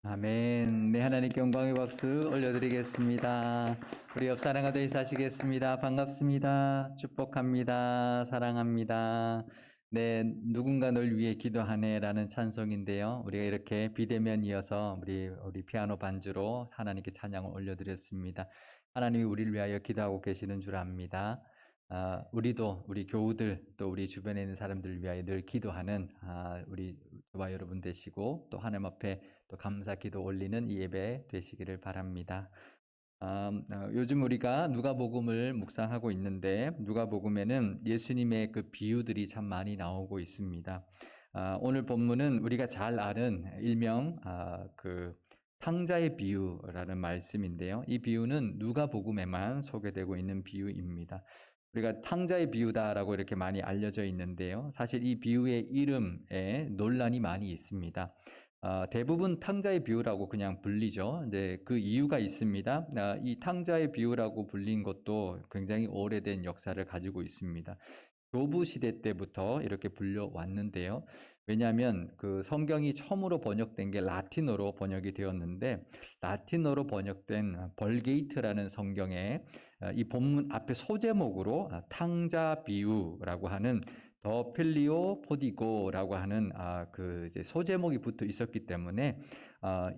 아멘. 네, 하나님께 영광의 박수 올려드리겠습니다. 우리 옆 사람과 더 인사하시겠습니다. 반갑습니다. 축복합니다. 사랑합니다. 네, 누군가 널 위해 기도하네라는 찬송인데요. 우리가 이렇게 비대면 이어서 우리 피아노 반주로 하나님께 찬양을 올려드렸습니다. 하나님이 우리를 위하여 기도하고 계시는 줄 압니다. 우리도 우리 교우들 또 우리 주변에 있는 사람들을 위하여 늘 기도하는 우리 저와 여러분 되시고 또 하나님 앞에 또 감사 기도 올리는 이 예배 되시기를 바랍니다. 요즘 우리가 누가복음을 묵상하고 있는데 누가복음에는 예수님의 그 비유들이 참 많이 나오고 있습니다. 오늘 본문은 우리가 잘 아는 일명 그 탕자의 비유라는 말씀인데요. 이 비유는 누가복음에만 소개되고 있는 비유입니다. 우리가 탕자의 비유다라고 이렇게 많이 알려져 있는데요. 사실 이 비유의 이름에 논란이 많이 있습니다. 대부분 탕자의 비유라고 그냥 불리죠. 네, 그 이유가 있습니다. 이 탕자의 비유라고 불린 것도 굉장히 오래된 역사를 가지고 있습니다. 교부 시대 때부터 이렇게 불려왔는데요. 왜냐하면 그 성경이 처음으로 번역된 게 라틴어로 번역이 되었는데 라틴어로 번역된 벌게이트라는 성경에 이 본문 앞에 소제목으로 탕자 비유라고 하는 더 필리오 포디고라고 하는 그 이제 소제목이 붙어 있었기 때문에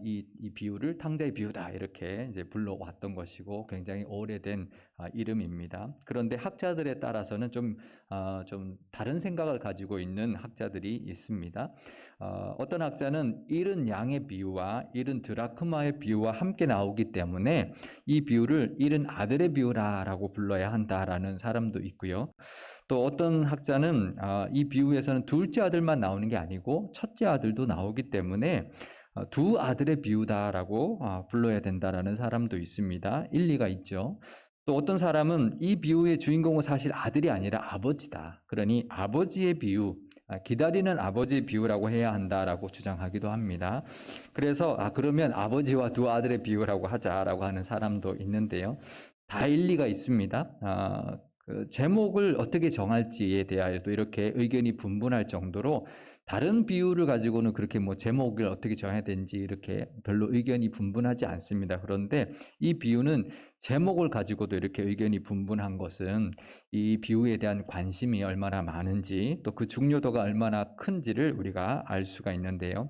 이 비유를 탕자의 비유다 이렇게 이제 불러왔던 것이고 굉장히 오래된 이름입니다. 그런데 학자들에 따라서는 좀 다른 생각을 가지고 있는 학자들이 있습니다. 어떤 학자는 잃은 양의 비유와 잃은 드라크마의 비유와 함께 나오기 때문에 이 비유를 잃은 아들의 비유라고 불러야 한다라는 사람도 있고요. 또 어떤 학자는 이 비유에서는 둘째 아들만 나오는 게 아니고 첫째 아들도 나오기 때문에 두 아들의 비유다라고 불러야 된다라는 사람도 있습니다. 일리가 있죠. 또 어떤 사람은 이 비유의 주인공은 사실 아들이 아니라 아버지다. 그러니 아버지의 비유, 기다리는 아버지의 비유라고 해야 한다라고 주장하기도 합니다. 그래서 그러면 아버지와 두 아들의 비유라고 하자라고 하는 사람도 있는데요. 다 일리가 있습니다. 그 제목을 어떻게 정할지에 대하여도 이렇게 의견이 분분할 정도로 다른 비유를 가지고는 그렇게 뭐 제목을 어떻게 정해야 되는지 이렇게 별로 의견이 분분하지 않습니다. 그런데 이 비유는 제목을 가지고도 이렇게 의견이 분분한 것은 이 비유에 대한 관심이 얼마나 많은지 또 그 중요도가 얼마나 큰지를 우리가 알 수가 있는데요.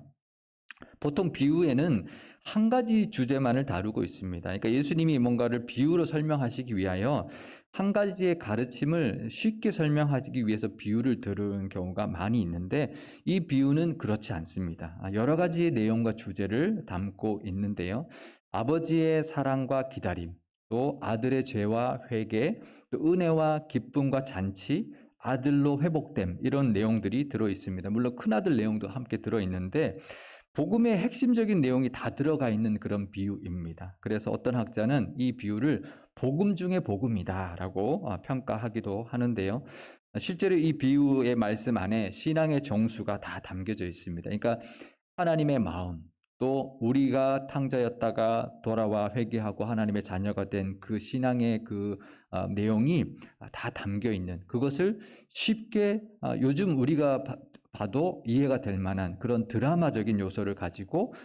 보통 비유에는 한 가지 주제만을 다루고 있습니다. 그러니까 예수님이 뭔가를 비유로 설명하시기 위하여 한 가지의 가르침을 쉽게 설명하기 위해서 비유를 들은 경우가 많이 있는데 이 비유는 그렇지 않습니다. 여러 가지의 내용과 주제를 담고 있는데요. 아버지의 사랑과 기다림, 또 아들의 죄와 회개, 또 은혜와 기쁨과 잔치, 아들로 회복됨 이런 내용들이 들어 있습니다. 물론 큰아들 내용도 함께 들어 있는데 복음의 핵심적인 내용이 다 들어가 있는 그런 비유입니다. 그래서 어떤 학자는 이 비유를 복음 중의 복음이다라고 평가하기도 하는데요. 실제로 이 비유의 말씀 안에 신앙의 정수가 다 담겨져 있습니다. 그러니까 하나님의 마음, 또 우리가 탕자였다가 돌아와 회개하고 하나님의 자녀가 된 그 신앙의 그 내용이 다 담겨 있는 그것을 쉽게 요즘 우리가 봐도 이해가 될 만한 그런 드라마적인 요소를 가지고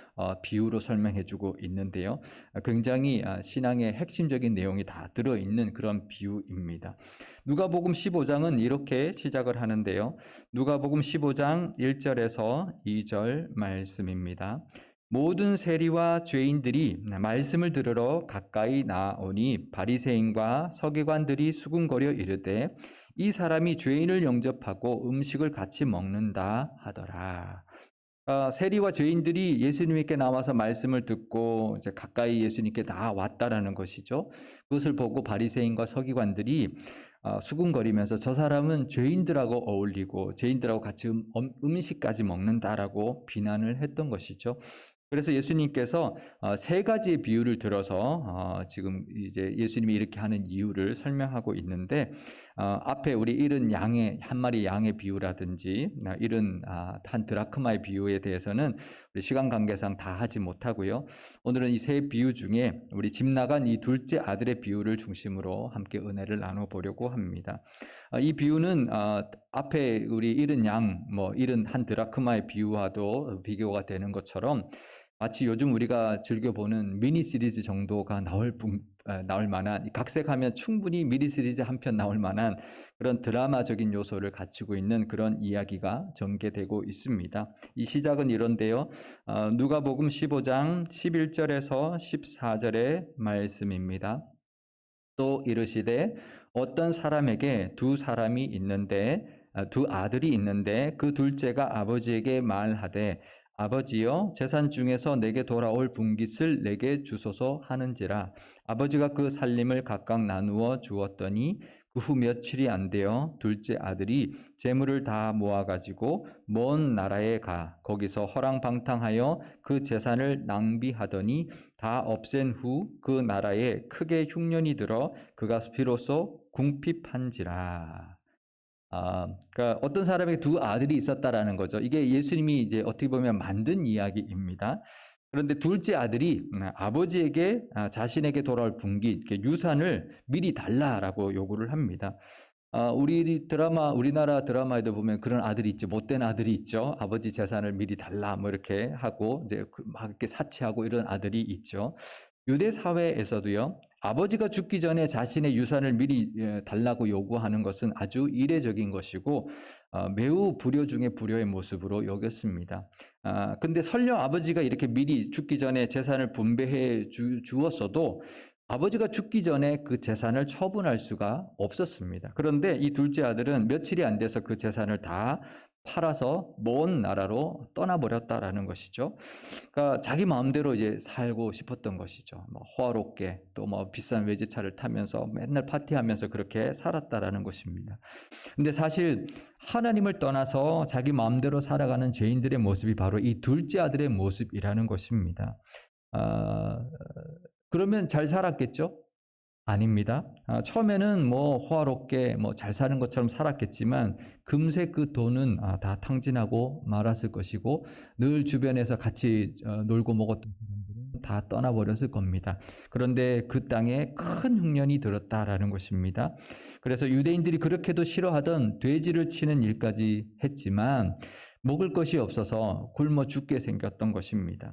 비유로 설명해주고 있는데요. 굉장히 신앙의 핵심적인 내용이 다 들어있는 그런 비유입니다. 누가복음 15장은 이렇게 시작을 하는데요. 누가복음 15장 1절에서 2절 말씀입니다. 모든 세리와 죄인들이 말씀을 들으러 가까이 나오니 바리새인과 서기관들이 수군거려 이르되 이 사람이 죄인을 영접하고 음식을 같이 먹는다 하더라. 세리와 죄인들이 예수님께 나와서 말씀을 듣고 이제 가까이 예수님께 다 왔다라는 것이죠. 그것을 보고 바리새인과 서기관들이 수군거리면서 저 사람은 죄인들하고 어울리고 죄인들하고 같이 음식까지 먹는다라고 비난을 했던 것이죠. 그래서 예수님께서 세 가지의 비유를 들어서 지금 이제 예수님이 이렇게 하는 이유를 설명하고 있는데 앞에 우리 잃은 양의 한 마리 양의 비유라든지 잃은 한 드라크마의 비유에 대해서는 우리 시간 관계상 다 하지 못하고요. 오늘은 이 세 비유 중에 우리 집 나간 이 둘째 아들의 비유를 중심으로 함께 은혜를 나눠보려고 합니다. 이 비유는 앞에 우리 잃은 양, 잃은 한 드라크마의 비유와도 비교가 되는 것처럼 마치 요즘 우리가 즐겨보는 미니 시리즈 정도가 나올 만한, 각색하면 충분히 미니 시리즈 한 편 나올 만한 그런 드라마적인 요소를 갖추고 있는 그런 이야기가 전개되고 있습니다. 이 시작은 이런데요. 누가복음 15장 11절에서 14절의 말씀입니다. 또 이르시되 어떤 사람에게 두 아들이 있는데 그 둘째가 아버지에게 말하되 아버지여 재산 중에서 내게 돌아올 분깃을 내게 주소서 하는지라. 아버지가 그 살림을 각각 나누어 주었더니 그 후 며칠이 안 되어 둘째 아들이 재물을 다 모아가지고 먼 나라에 가 거기서 허랑방탕하여 그 재산을 낭비하더니 다 없앤 후 그 나라에 크게 흉년이 들어 그가 비로소 궁핍한지라. 그러니까 어떤 사람에게 두 아들이 있었다라는 거죠. 이게 예수님이 이제 어떻게 보면 만든 이야기입니다. 그런데 둘째 아들이 아버지에게 자신에게 돌아올 분깃, 유산을 미리 달라라고 요구를 합니다. 우리나라 드라마에도 보면 그런 아들이 있죠. 못된 아들이 있죠. 아버지 재산을 미리 달라, 뭐 이렇게 하고, 이제 막 이렇게 사치하고 이런 아들이 있죠. 유대 사회에서도요, 아버지가 죽기 전에 자신의 유산을 미리 달라고 요구하는 것은 아주 이례적인 것이고, 매우 불효 중에 불효의 모습으로 여겼습니다. 근데 설령 아버지가 이렇게 미리 죽기 전에 재산을 분배해 주었어도 아버지가 죽기 전에 그 재산을 처분할 수가 없었습니다. 그런데 이 둘째 아들은 며칠이 안 돼서 그 재산을 다 팔아서 먼 나라로 떠나버렸다라는 것이죠. 그러니까 자기 마음대로 이제 살고 싶었던 것이죠. 뭐 호화롭게 또 뭐 비싼 외제차를 타면서 맨날 파티하면서 그렇게 살았다라는 것입니다. 근데 사실 하나님을 떠나서 자기 마음대로 살아가는 죄인들의 모습이 바로 이 둘째 아들의 모습이라는 것입니다. 그러면 잘 살았겠죠? 아닙니다. 처음에는 뭐 호화롭게 뭐 잘 사는 것처럼 살았겠지만 금세 그 돈은 다 탕진하고 말았을 것이고 늘 주변에서 같이 놀고 먹었던 사람들은 다 떠나버렸을 겁니다. 그런데 그 땅에 큰 흉년이 들었다라는 것입니다. 그래서 유대인들이 그렇게도 싫어하던 돼지를 치는 일까지 했지만 먹을 것이 없어서 굶어 죽게 생겼던 것입니다.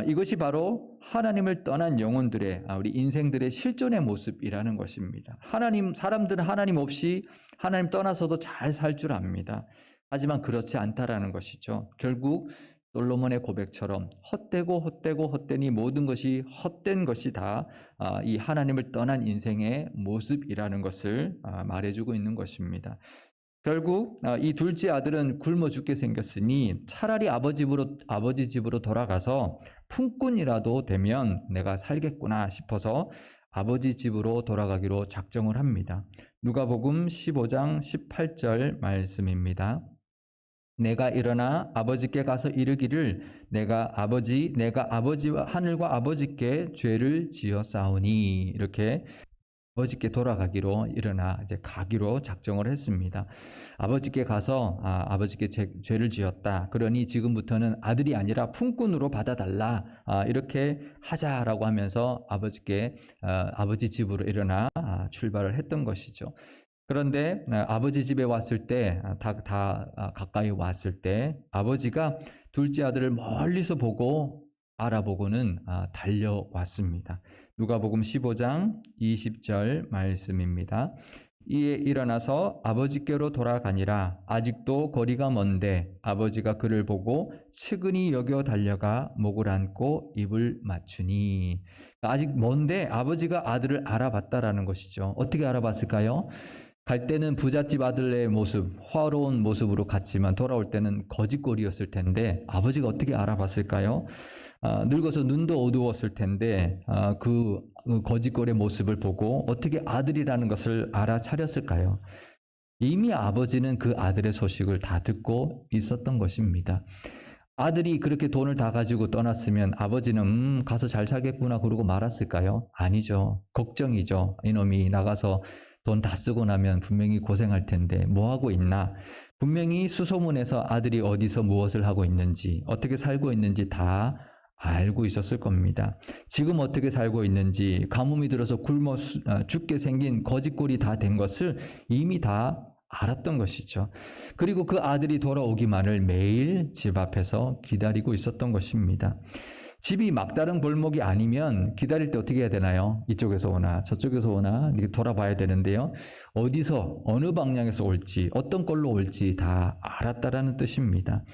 이것이 바로 하나님을 떠난 영혼들의 우리 인생들의 실존의 모습이라는 것입니다. 사람들은 하나님 없이 하나님 떠나서도 잘 살 줄 압니다. 하지만 그렇지 않다라는 것이죠. 결국 솔로몬의 고백처럼 헛되니 모든 것이 헛된 것이 다 이 하나님을 떠난 인생의 모습이라는 것을 말해주고 있는 것입니다. 결국 이 둘째 아들은 굶어 죽게 생겼으니 차라리 아버지 집으로 돌아가서 품꾼이라도 되면 내가 살겠구나 싶어서 아버지 집으로 돌아가기로 작정을 합니다. 누가복음 15장 18절 말씀입니다. 내가 일어나 아버지께 가서 이르기를 내가 아버지와 하늘과 아버지께 죄를 지었사오니, 이렇게 아버지께 돌아가기로 일어나 이제 가기로 작정을 했습니다. 아버지께 가서 아버지께 죄를 지었다. 그러니 지금부터는 아들이 아니라 품꾼으로 받아달라. 이렇게 하자라고 하면서 아버지 집으로 일어나 출발을 했던 것이죠. 그런데 아버지 집에 왔을 때 가까이 왔을 때 아버지가 둘째 아들을 멀리서 보고 알아보고는 달려왔습니다. 누가복음 15장 20절 말씀입니다. 이에 일어나서 아버지께로 돌아가니라. 아직도 거리가 먼데 아버지가 그를 보고 측은히 여겨 달려가 목을 안고 입을 맞추니. 아직 먼데 아버지가 아들을 알아봤다라는 것이죠. 어떻게 알아봤을까요? 갈 때는 부잣집 아들의 모습, 화려한 모습으로 갔지만 돌아올 때는 거짓골이었을 텐데 아버지가 어떻게 알아봤을까요? 늙어서 눈도 어두웠을 텐데 그 거짓골의 모습을 보고 어떻게 아들이라는 것을 알아차렸을까요? 이미 아버지는 그 아들의 소식을 다 듣고 있었던 것입니다. 아들이 그렇게 돈을 다 가지고 떠났으면 아버지는 가서 잘 살겠구나 그러고 말았을까요? 아니죠. 걱정이죠. 이놈이 나가서 돈 다 쓰고 나면 분명히 고생할 텐데 뭐하고 있나? 분명히 수소문해서 아들이 어디서 무엇을 하고 있는지, 어떻게 살고 있는지 다 알고 있었을 겁니다. 지금 어떻게 살고 있는지, 가뭄이 들어서 굶어 죽게 생긴 거짓골이 다 된 것을 이미 다 알았던 것이죠. 그리고 그 아들이 돌아오기만을 매일 집 앞에서 기다리고 있었던 것입니다. 집이 막다른 골목이 아니면 기다릴 때 어떻게 해야 되나요? 이쪽에서 오나 저쪽에서 오나 이렇게 돌아봐야 되는데요. 어디서 어느 방향에서 올지 어떤 걸로 올지 다 알았다라는 뜻입니다.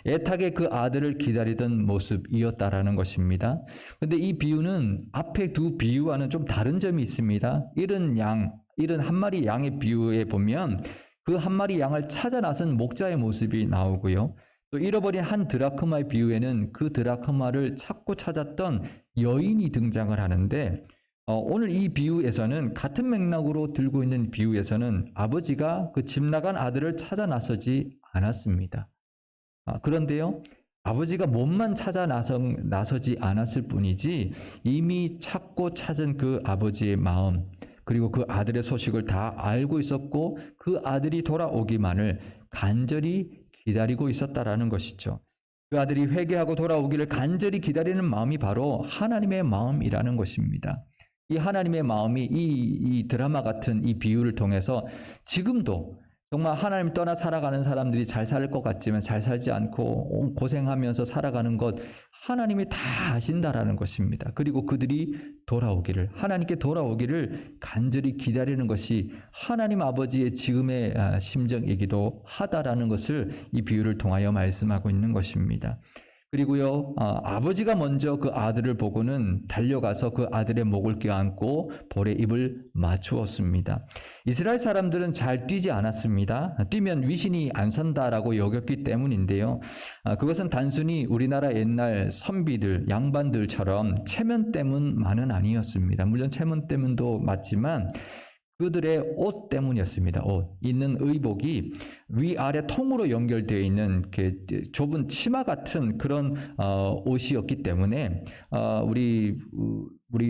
애타게 그 아들을 기다리던 모습이었다라는 것입니다. 그런데 이 비유는 앞에 두 비유와는 좀 다른 점이 있습니다. 잃은 한 마리 양의 비유에 보면 그 한 마리 양을 찾아 나선 목자의 모습이 나오고요. 또 잃어버린 한 드라크마의 비유에는 그 드라크마를 찾고 찾았던 여인이 등장을 하는데 오늘 이 비유에서는 같은 맥락으로 들고 있는 비유에서는 아버지가 그 집 나간 아들을 찾아 나서지 않았습니다. 그런데요, 아버지가 몸만 찾아 나서지 않았을 뿐이지 이미 찾고 찾은 그 아버지의 마음 그리고 그 아들의 소식을 다 알고 있었고 그 아들이 돌아오기만을 간절히 기다리고 있었다라는 것이죠. 그 아들이 회개하고 돌아오기를 간절히 기다리는 마음이 바로 하나님의 마음이라는 것입니다. 이 하나님의 마음이 이 드라마 같은 이 비유를 통해서 지금도 정말 하나님 떠나 살아가는 사람들이 잘 살 것 같지만 잘 살지 않고 고생하면서 살아가는 것 하나님이 다 아신다라는 것입니다. 그리고 그들이 하나님께 돌아오기를 간절히 기다리는 것이 하나님 아버지의 지금의 심정이기도 하다라는 것을 이 비유를 통하여 말씀하고 있는 것입니다. 그리고요, 아버지가 먼저 그 아들을 보고는 달려가서 그 아들의 목을 껴안고 볼에 입을 맞추었습니다. 이스라엘 사람들은 잘 뛰지 않았습니다. 뛰면 위신이 안 선다라고 여겼기 때문인데요. 그것은 단순히 우리나라 옛날 선비들, 양반들처럼 체면 때문만은 아니었습니다. 물론 체면 때문도 맞지만 그들의 옷 때문이었습니다. 옷. 있는 의복이 위아래 통으로 연결되어 있는 좁은 치마 같은 그런 옷이었기 때문에 우리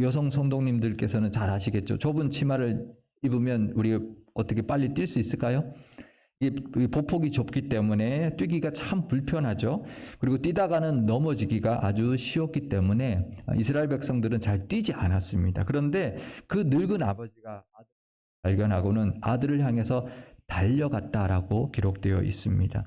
여성 성도님들께서는 잘 아시겠죠. 좁은 치마를 입으면 우리 어떻게 빨리 뛸 수 있을까요? 이 보폭이 좁기 때문에 뛰기가 참 불편하죠. 그리고 뛰다가는 넘어지기가 아주 쉬웠기 때문에 이스라엘 백성들은 잘 뛰지 않았습니다. 그런데 그 늙은 아버지가 발견하고는 아들을 향해서 달려갔다라고 기록되어 있습니다.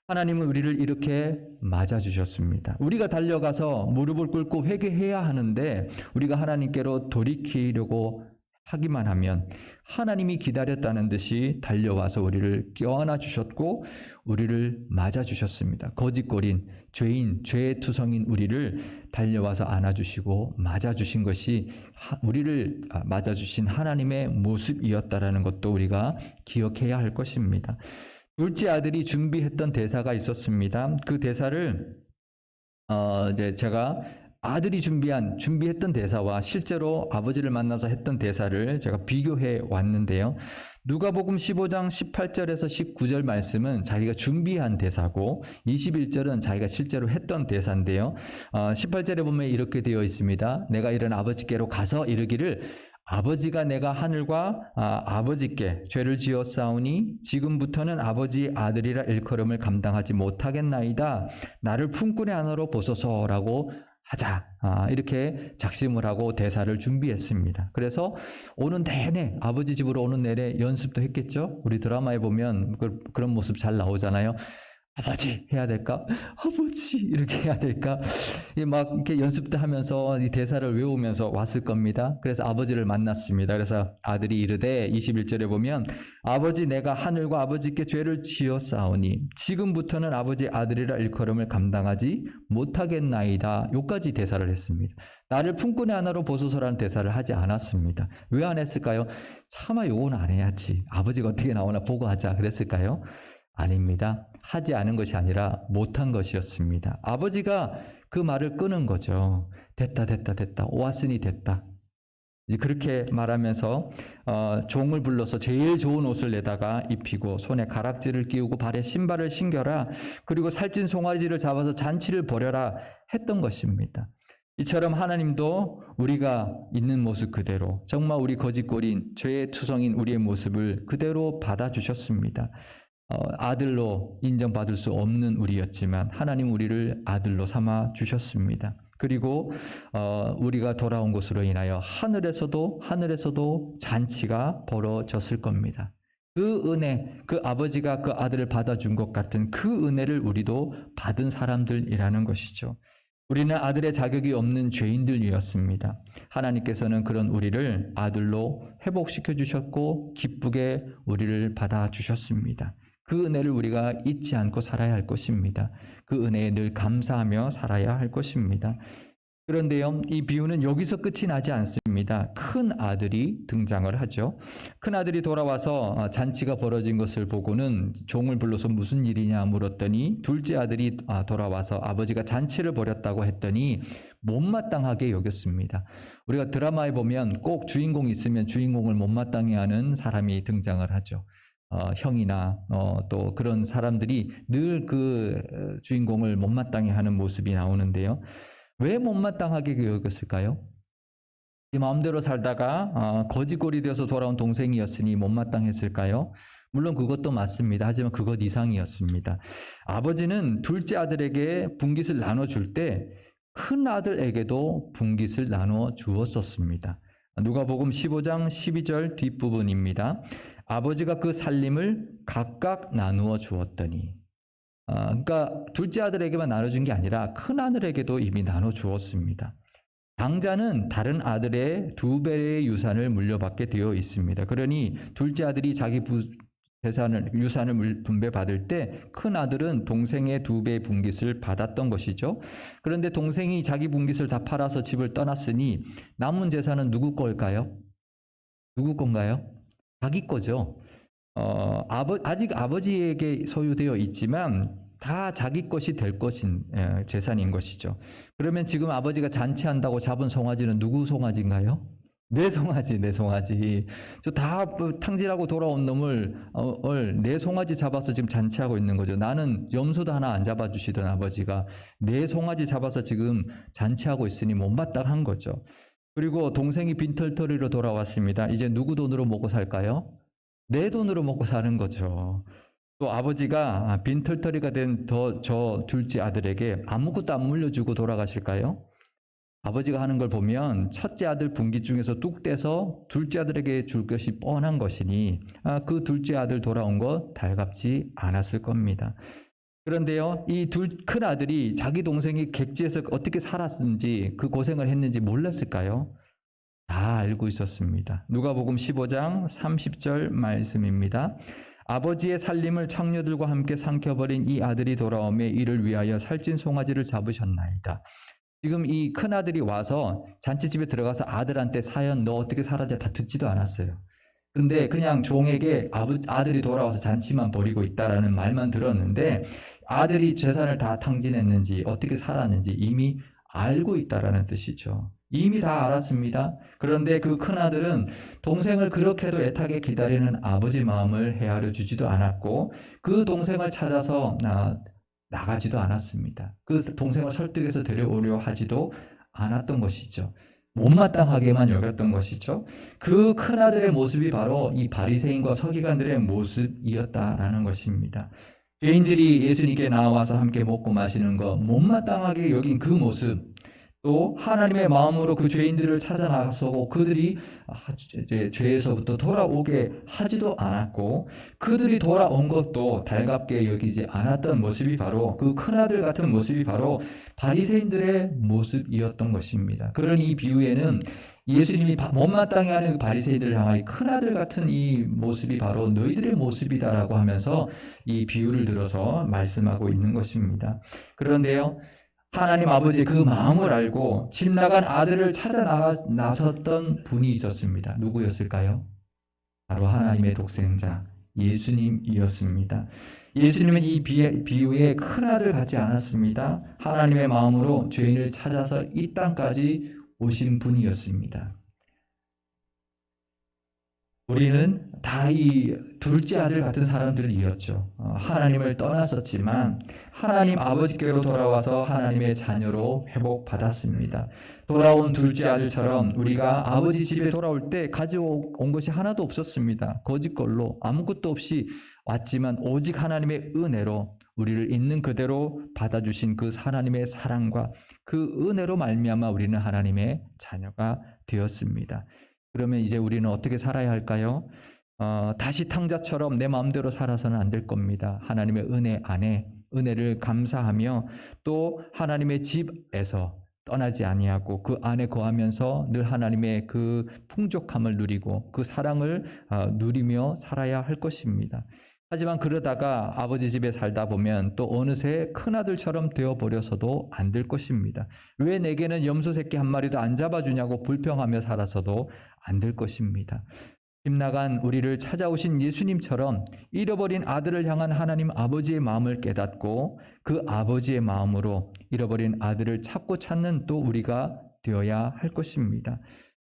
하나님은 우리를 이렇게 맞아주셨습니다. 우리가 달려가서 무릎을 꿇고 회개해야 하는데 우리가 하나님께로 돌이키려고 하기만 하면 하나님이 기다렸다는 듯이 달려와서 우리를 껴안아 주셨고 우리를 맞아 주셨습니다. 거짓골인 죄인, 죄의 투성인 우리를 달려와서 안아주시고 맞아주신 것이 우리를 맞아주신 하나님의 모습이었다라는 것도 우리가 기억해야 할 것입니다. 둘째 아들이 준비했던 대사가 있었습니다. 그 대사를 이제 제가 아들이 준비했던 대사와 실제로 아버지를 만나서 했던 대사를 제가 비교해 왔는데요. 누가복음 15장 18절에서 19절 말씀은 자기가 준비한 대사고 21절은 자기가 실제로 했던 대사인데요. 18절에 보면 이렇게 되어 있습니다. 내가 이른 아버지께로 가서 이르기를 아버지가 내가 하늘과 아버지께 죄를 지었사오니 지금부터는 아버지의 아들이라 일컬음을 감당하지 못하겠나이다. 나를 품꾼의 안으로 보소서라고 하자. 이렇게 작심을 하고 대사를 준비했습니다. 그래서 오는 내내 아버지 집으로 오는 내내 연습도 했겠죠. 우리 드라마에 보면 그런 모습 잘 나오잖아요. 아버지 해야 될까? 아버지 이렇게 해야 될까? 막 이렇게 연습도 하면서 이 대사를 외우면서 왔을 겁니다. 그래서 아버지를 만났습니다. 그래서 아들이 이르되 21절에 보면 아버지 내가 하늘과 아버지께 죄를 지었사오니 지금부터는 아버지 아들이라 일컬음을 감당하지 못하겠나이다. 요까지 대사를 했습니다. 나를 품꾼의 하나로 보소서라는 대사를 하지 않았습니다. 왜 안 했을까요? 차마 요건 안 해야지. 아버지가 어떻게 나오나 보고 하자 그랬을까요? 아닙니다. 하지 않은 것이 아니라 못한 것이었습니다. 아버지가 그 말을 끄는 거죠. 됐다. 왔으니 됐다. 그렇게 말하면서 종을 불러서 제일 좋은 옷을 내다가 입히고 손에 가락지를 끼우고 발에 신발을 신겨라. 그리고 살찐 송아지를 잡아서 잔치를 벌여라 했던 것입니다. 이처럼 하나님도 우리가 있는 모습 그대로 정말 우리 거짓골인 죄의 투성인 우리의 모습을 그대로 받아주셨습니다. 아들로 인정받을 수 없는 우리였지만 하나님 우리를 아들로 삼아 주셨습니다. 그리고 우리가 돌아온 것으로 인하여 하늘에서도 잔치가 벌어졌을 겁니다. 그 은혜, 그 아버지가 그 아들을 받아준 것 같은 그 은혜를 우리도 받은 사람들이라는 것이죠. 우리는 아들의 자격이 없는 죄인들이었습니다. 하나님께서는 그런 우리를 아들로 회복시켜 주셨고 기쁘게 우리를 받아주셨습니다. 그 은혜를 우리가 잊지 않고 살아야 할 것입니다. 그 은혜에 늘 감사하며 살아야 할 것입니다. 그런데요, 이 비유는 여기서 끝이 나지 않습니다. 큰 아들이 등장을 하죠. 큰 아들이 돌아와서 잔치가 벌어진 것을 보고는 종을 불러서 무슨 일이냐 물었더니 둘째 아들이 돌아와서 아버지가 잔치를 벌였다고 했더니 못마땅하게 여겼습니다. 우리가 드라마에 보면 꼭 주인공이 있으면 주인공을 못마땅해 하는 사람이 등장을 하죠. 형이나 또 그런 사람들이 늘 그 주인공을 못마땅해 하는 모습이 나오는데요. 왜 못마땅하게 여겼을까요? 마음대로 살다가 거지꼴이 되어서 돌아온 동생이었으니 못마땅했을까요? 물론 그것도 맞습니다. 하지만 그것 이상이었습니다. 아버지는 둘째 아들에게 분깃을 나눠줄 때 큰 아들에게도 분깃을 나눠 주었었습니다. 누가복음 15장 12절 뒷부분입니다. 아버지가 그 살림을 각각 나누어 주었더니 그러니까 둘째 아들에게만 나눠준 게 아니라 큰 아들에게도 이미 나눠 주었습니다. 장자는 다른 아들의 2배의 유산을 물려받게 되어 있습니다. 그러니 둘째 아들이 자기 유산을 분배받을 때 큰 아들은 동생의 2배의 분깃을 받았던 것이죠. 그런데 동생이 자기 분깃을 다 팔아서 집을 떠났으니 남은 재산은 누구 걸까요? 누구 건가요? 자기 거죠. 아직 아버지에게 소유되어 있지만 다 자기 것이 될 것인 재산인 것이죠. 그러면 지금 아버지가 잔치한다고 잡은 송아지는 누구 송아지인가요? 내 송아지, 내 송아지. 저 다 탕진하고 돌아온 놈을 내 송아지 잡아서 지금 잔치하고 있는 거죠. 나는 염소도 하나 안 잡아주시던 아버지가 내 송아지 잡아서 지금 잔치하고 있으니 못마땅한 거죠. 그리고 동생이 빈털터리로 돌아왔습니다. 이제 누구 돈으로 먹고 살까요? 내 돈으로 먹고 사는 거죠. 또 아버지가 빈털터리가 된 저 둘째 아들에게 아무것도 안 물려주고 돌아가실까요? 아버지가 하는 걸 보면 첫째 아들 분깃 중에서 뚝 떼서 둘째 아들에게 줄 것이 뻔한 것이니 그 둘째 아들 돌아온 거 달갑지 않았을 겁니다. 그런데요, 이 큰 아들이 자기 동생이 객지에서 어떻게 살았는지 그 고생을 했는지 몰랐을까요? 다 알고 있었습니다. 누가복음 15장 30절 말씀입니다. 아버지의 살림을 창녀들과 함께 삼켜버린 이 아들이 돌아오매 이를 위하여 살찐 송아지를 잡으셨나이다. 지금 이 큰아들이 와서 잔치집에 들어가서 아들한테 사연 너 어떻게 살았냐 다 듣지도 않았어요. 근데 그냥 종에게 아들이 돌아와서 잔치만 벌이고 있다라는 말만 들었는데 아들이 재산을 다 탕진했는지 어떻게 살았는지 이미 알고 있다라는 뜻이죠. 이미 다 알았습니다. 그런데 그 큰아들은 동생을 그렇게도 애타게 기다리는 아버지 마음을 헤아려 주지도 않았고 그 동생을 찾아서 나가지도 않았습니다. 그 동생을 설득해서 데려오려 하지도 않았던 것이죠. 못마땅하게만 여겼던 것이죠. 그 큰아들의 모습이 바로 이 바리새인과 서기관들의 모습이었다라는 것입니다. 죄인들이 예수님께 나와서 함께 먹고 마시는 것, 못마땅하게 여긴 그 모습, 또 하나님의 마음으로 그 죄인들을 찾아 나서고 그들이 이제 죄에서부터 돌아오게 하지도 않았고 그들이 돌아온 것도 달갑게 여기지 않았던 모습이 바로 그 큰아들 같은 모습이 바로 바리새인들의 모습이었던 것입니다. 그런 이 비유에는 예수님이 못마땅해 하는 그 바리새인들을 향하여 큰아들 같은 이 모습이 바로 너희들의 모습이다라고 하면서 이 비유를 들어서 말씀하고 있는 것입니다. 그런데요, 하나님 아버지의 그 마음을 알고 집 나간 아들을 찾아 나섰던 분이 있었습니다. 누구였을까요? 바로 하나님의 독생자 예수님이었습니다. 예수님은 이 비유에 큰아들 같지 않았습니다. 하나님의 마음으로 죄인을 찾아서 이 땅까지 오신 분이었습니다. 우리는 다 이 둘째 아들 같은 사람들이었죠. 하나님을 떠났었지만 하나님 아버지께로 돌아와서 하나님의 자녀로 회복받았습니다. 돌아온 둘째 아들처럼 우리가 아버지 집에 돌아올 때 가져온 것이 하나도 없었습니다. 거짓걸로 아무것도 없이 왔지만 오직 하나님의 은혜로 우리를 있는 그대로 받아주신 그 하나님의 사랑과 그 은혜로 말미암아 우리는 하나님의 자녀가 되었습니다. 그러면 이제 우리는 어떻게 살아야 할까요? 다시 탕자처럼 내 마음대로 살아서는 안 될 겁니다. 하나님의 은혜 안에 은혜를 감사하며 또 하나님의 집에서 떠나지 아니하고 그 안에 거하면서 늘 하나님의 그 풍족함을 누리고 그 사랑을 누리며 살아야 할 것입니다. 하지만 그러다가 아버지 집에 살다 보면 또 어느새 큰아들처럼 되어버려서도 안 될 것입니다. 왜 내게는 염소 새끼 한 마리도 안 잡아주냐고 불평하며 살아서도 안 될 것입니다. 집 나간 우리를 찾아오신 예수님처럼 잃어버린 아들을 향한 하나님 아버지의 마음을 깨닫고 그 아버지의 마음으로 잃어버린 아들을 찾고 찾는 또 우리가 되어야 할 것입니다.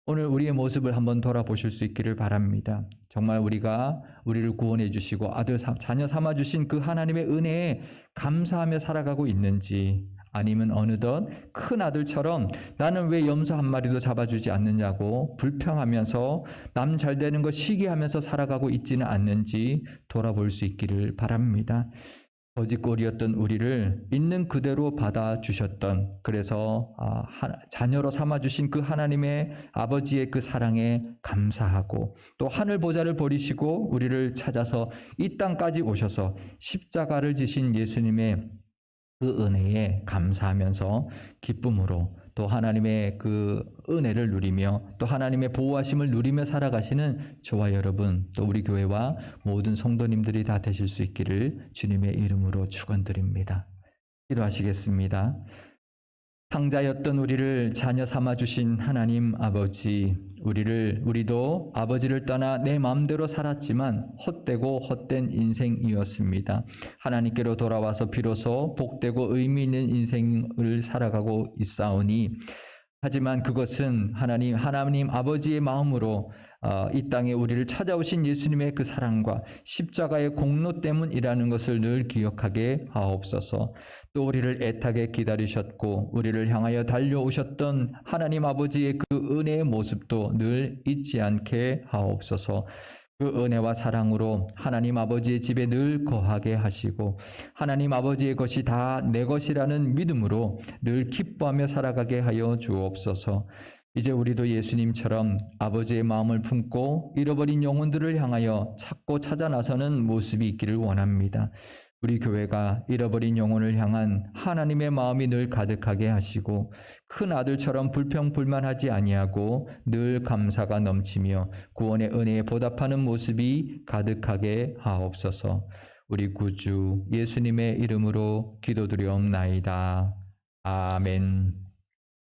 오늘 우리의 모습을 한번 돌아보실 수 있기를 바랍니다. 정말 우리가 우리를 구원해 주시고 자녀 삼아 주신 그 하나님의 은혜에 감사하며 살아가고 있는지, 아니면 어느덧 큰 아들처럼 나는 왜 염소 한 마리도 잡아주지 않느냐고 불평하면서 남 잘 되는 거 시기하면서 살아가고 있지는 않는지 돌아볼 수 있기를 바랍니다. 거짓골이었던 우리를 있는 그대로 받아주셨던, 그래서 자녀로 삼아주신 그 하나님의 아버지의 그 사랑에 감사하고 또 하늘 보좌를 버리시고 우리를 찾아서 이 땅까지 오셔서 십자가를 지신 예수님의 그 은혜에 감사하면서 기쁨으로 또 하나님의 그 은혜를 누리며 또 하나님의 보호하심을 누리며 살아가시는 저와 여러분, 또 우리 교회와 모든 성도님들이 다 되실 수 있기를 주님의 이름으로 축원드립니다. 기도하시겠습니다. 탕자였던 우리를 자녀 삼아 주신 하나님 아버지, 우리도 아버지를 떠나 내 마음대로 살았지만 헛되고 헛된 인생이었습니다. 하나님께로 돌아와서 비로소 복되고 의미 있는 인생을 살아가고 있사오니, 하지만 그것은 하나님 아버지의 마음으로 이 땅에 우리를 찾아오신 예수님의 그 사랑과 십자가의 공로 때문이라는 것을 늘 기억하게 하옵소서. 또 우리를 애타게 기다리셨고 우리를 향하여 달려오셨던 하나님 아버지의 그 은혜의 모습도 늘 잊지 않게 하옵소서. 그 은혜와 사랑으로 하나님 아버지의 집에 늘 거하게 하시고 하나님 아버지의 것이 다 내 것이라는 믿음으로 늘 기뻐하며 살아가게 하여 주옵소서. 이제 우리도 예수님처럼 아버지의 마음을 품고 잃어버린 영혼들을 향하여 찾고 찾아 나서는 모습이 있기를 원합니다. 우리 교회가 잃어버린 영혼을 향한 하나님의 마음이 늘 가득하게 하시고 큰 아들처럼 불평불만하지 아니하고 늘 감사가 넘치며 구원의 은혜에 보답하는 모습이 가득하게 하옵소서. 우리 구주 예수님의 이름으로 기도드리옵나이다. 아멘.